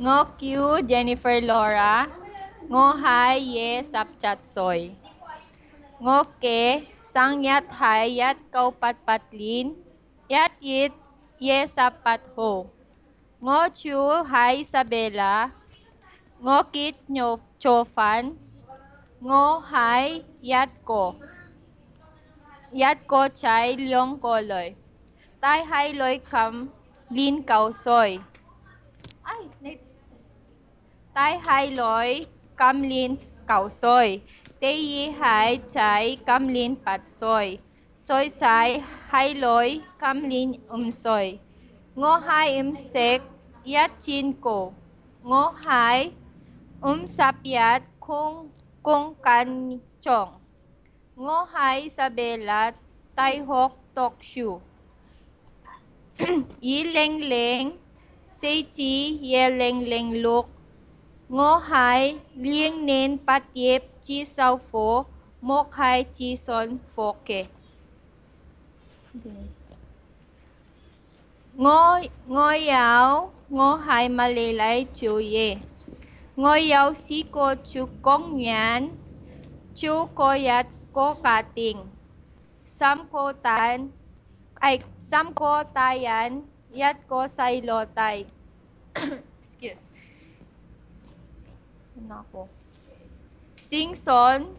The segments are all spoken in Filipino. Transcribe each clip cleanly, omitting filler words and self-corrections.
Ngô Kiu Jennifer Laura. Ngô Hai Ye Sapchat Soy. Ngô Kế Sang Yat Hai Yat Câu Pat Pat Lin. Yat Yit Ye Sapat Ho. Ngô Chu Hai Isabella. Ngô Kit Cho Phan. Ngô Hai Yat Ko. Yat Ko Chai Leong Ko Loy. Tai Hai Loy Kam Lin Cao Soy. Ay, Tai Hai Loy Kam Lin Cao Soy. Tê Yi Hai Chai Kam Lin Pat Soy. Choi Sai Hai Loy Kam Lin Soy. Ngô Hai Sek Yat Chin Ko. Ngô Hai Sap Yat Kung Kan Chong. Ngô Hai Isabella Tai Hok Tok Shu. Yi Leng Leng Sei Chi Ye Leng Leng Luk. Ngô Hai Liêng Nên Pat Yep Chi Sao Phô. Mok Hai Chi Son Phô Ke. Ngô Yao Ngô Hai Malay Chu Ye. Ngô Yao Si Ko Chu Kong Yan. Chu Ko Yat Ko Kating. Sam Ko Tan ay Sam Ko Tayan. Yat Ko Sai Lo Tai. Excuse. Nako. Sing Son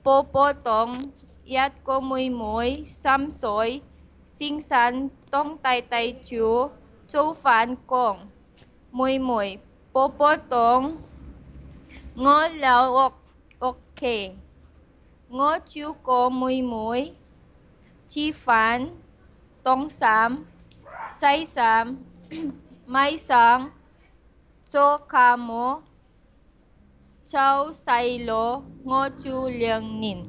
Popotong. Yat Ko Muy Muy. Sam Soy. Sing San Tong Tai Tai Chu. Châu Phan Kong. Muy Muy. Popotong. Ngô Lao Ok. Ngô Chu Ko Muy Muy. Chi Phan. Tong Sam. Sai Sam. Mai Sang. Cho Kamo. Châu Sai Lo. Ngô Chu Liang Nin.